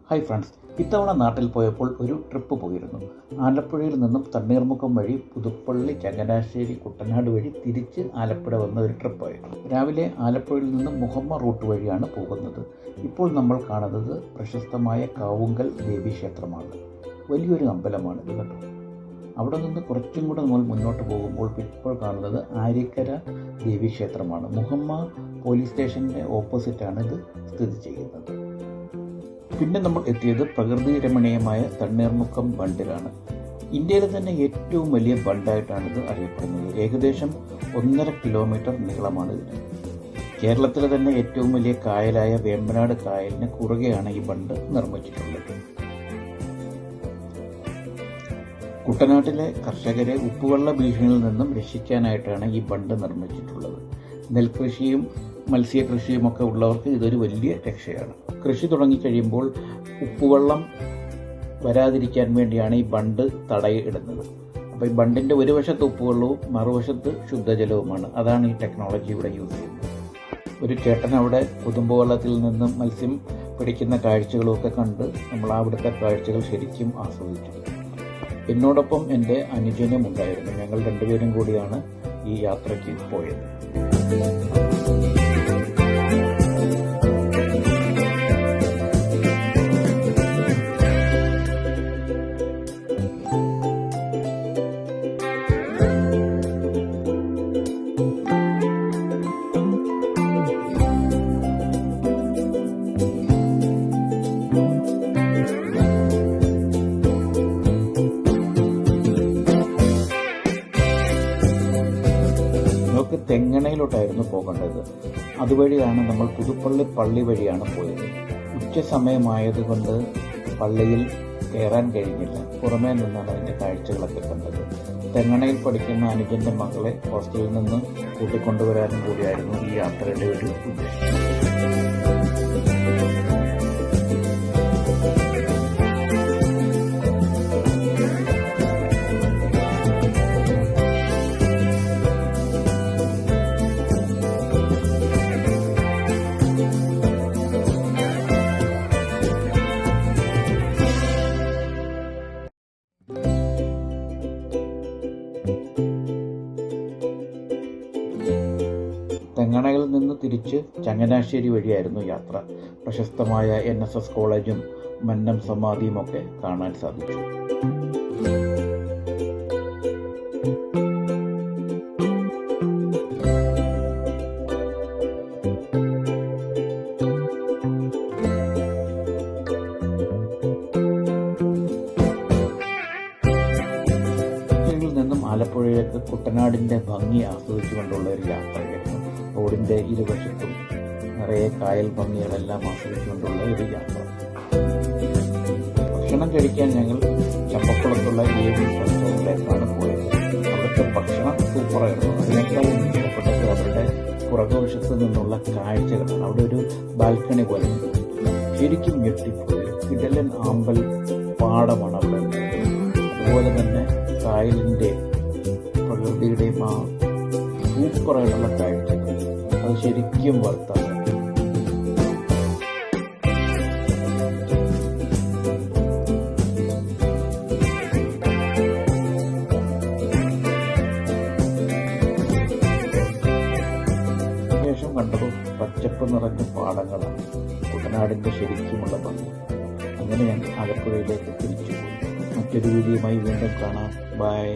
Hi friends, ഇത്തവണ നാട്ടിൽ പോയപ്പോൾ ഒരു ട്രിപ്പ് പോയിരുന്നു. ആലപ്പുഴയിൽ നിന്നും തണ്ണീർമുക്കം വഴി പുതുപ്പള്ളി, ചങ്ങനാശ്ശേരി, കുട്ടനാട് വഴി തിരിച്ച് ആലപ്പുഴ വന്ന ഒരു ട്രിപ്പായിരുന്നു. രാവിലെ ആലപ്പുഴയിൽ നിന്നും മുഹമ്മ റൂട്ട് വഴിയാണ് പോകുന്നത്. ഇപ്പോൾ നമ്മൾ കാണുന്നത് പ്രശസ്തമായ കാവുങ്കൽ ദേവീക്ഷേത്രമാണ്. വലിയൊരു അമ്പലമാണിത് കേട്ടോ. അവിടെ നിന്ന് കുറച്ചും കൂടെ നമ്മൾ മുന്നോട്ട് പോകുമ്പോൾ ഇപ്പോൾ കാണുന്നത് ആര്യക്കര ദേവീക്ഷേത്രമാണ്. മുഹമ്മ പോലീസ് സ്റ്റേഷൻ്റെ ഓപ്പോസിറ്റാണ് ഇത് സ്ഥിതി ചെയ്യുന്നത്. പിന്നെ നമ്മൾ എത്തിയത് പ്രകൃതി രമണീയമായ തണ്ണീർമുക്കം ബണ്ടിലാണ്. ഇന്ത്യയിലെ തന്നെ ഏറ്റവും വലിയ ബണ്ടായിട്ടാണിത് അറിയപ്പെടുന്നത്. ഏകദേശം 1.5 കിലോമീറ്റർ നീളമാണ് ഇതിന്. കേരളത്തിലെ തന്നെ ഏറ്റവും വലിയ കായലായ വേമ്പനാട് കായലിന് കുറുകെയാണ് ഈ ബണ്ട് നിർമ്മിച്ചിട്ടുള്ളത്. കുട്ടനാട്ടിലെ കർഷകരെ ഉപ്പുവെള്ള ഭീഷണിയിൽ നിന്നും രക്ഷിക്കാനായിട്ടാണ് ഈ ബണ്ട് നിർമ്മിച്ചിട്ടുള്ളത്. നെൽകൃഷിയും മത്സ്യകൃഷിയുമൊക്കെ ഉള്ളവർക്ക് ഇതൊരു വലിയ രക്ഷയാണ്. കൃഷി തുടങ്ങിക്കഴിയുമ്പോൾ ഉപ്പുവെള്ളം വരാതിരിക്കാൻ വേണ്ടിയാണ് ഈ ബണ്ട് തടയിടുന്നത്. അപ്പോൾ ഈ ബണ്ടിൻ്റെ ഒരു വശത്ത് ഉപ്പുവെള്ളവും മറുവശത്ത് ശുദ്ധജലവുമാണ്. അതാണ് ഈ ടെക്നോളജി ഇവിടെ യൂസ് ചെയ്യുന്നത്. ഒരു ചേട്ടൻ അവിടെ കുതുമ്പുവെള്ളത്തിൽ നിന്നും മത്സ്യം പിടിക്കുന്ന കാഴ്ചകളുമൊക്കെ കണ്ട് നമ്മൾ അവിടുത്തെ കാഴ്ചകൾ ശരിക്കും ആസ്വദിച്ചു. എന്നോടൊപ്പം എൻ്റെ അനുജനും ഉണ്ടായിരുന്നു. ഞങ്ങൾ രണ്ടുപേരും കൂടിയാണ് ഈ യാത്രയ്ക്ക് പോയത്. നമുക്ക് തെങ്ങണയിലോട്ടായിരുന്നു പോകേണ്ടത്. അതുവഴിയാണ് നമ്മൾ പുതുപ്പള്ളി പള്ളി വഴിയാണ് പോയത്. ഉച്ച സമയമായതുകൊണ്ട് പള്ളിയിൽ കയറാൻ കഴിഞ്ഞില്ല. പുറമേ നിന്നാണ് അതിൻ്റെ കാഴ്ചകളൊക്കെ കണ്ടത്. തെങ്ങണയിൽ പഠിക്കുന്ന അനുജൻ്റെ മകളെ ഹോസ്റ്റലിൽ നിന്ന് കൂട്ടിക്കൊണ്ടുവരാനും കൂടിയായിരുന്നു ഈ യാത്രയുടെ ഒരു ഉദ്ദേശം. തെങ്ങണയിൽ നിന്ന് തിരിച്ച് ചങ്ങനാശ്ശേരി വഴിയായിരുന്നു യാത്ര. പ്രശസ്തമായ NSS കോളേജും മന്നം സമാധിയും ഒക്കെ കാണാൻ സാധിച്ചു. നിന്നും ആലപ്പുഴയിലേക്ക് കുട്ടനാടിൻ്റെ ഭംഗി ആസ്വദിച്ചുകൊണ്ടുള്ള ഒരു യാത്രയായിരുന്നു. റോഡിൻ്റെ ഇരുവശത്തും നിറയെ കായൽ ഭംഗികളെല്ലാം ആസ്വദിച്ചുകൊണ്ടുള്ള ഒരു യാത്ര. ഭക്ഷണം കഴിക്കാൻ ഞങ്ങൾ ചമ്പക്കുളത്തുള്ള AV റെസ്റ്റോറൻറ്റിലേക്കാണ് പോയത്. അവിടുത്തെ ഭക്ഷണം സൂപ്പറായിരുന്നു. അതിനേക്കാളും ഇഷ്ടപ്പെട്ടത് അവരുടെ പുറകുവശത്ത് നിന്നുള്ള കാഴ്ചകളാണ്. അവിടെ ഒരു ബാൽക്കണി പോലെ ശരിക്കും ഞെട്ടിപ്പോയി. കിടലൻ ആമ്പൽ പാടമാണ് അവിടെ. അതുപോലെ തന്നെ കായലിൻ്റെ പ്രകൃതിയുടെയും ആ സൂപ്പറായിട്ടുള്ള കാഴ്ചകൾ അത് ശരിക്കും വർത്താണ്. ശേഷം കണ്ടത് പച്ചപ്പ് നിറഞ്ഞ പാടങ്ങളാണ്. കുട്ടനാടിൻ്റെ ശരിക്കുമുള്ള ഭംഗി. അങ്ങനെ ഞാൻ ആലപ്പുഴയിലേക്ക് തിരിച്ചുപോയി. മറ്റൊരു വീഡിയോയുമായി വീണ്ടും കാണാം. ബൈ.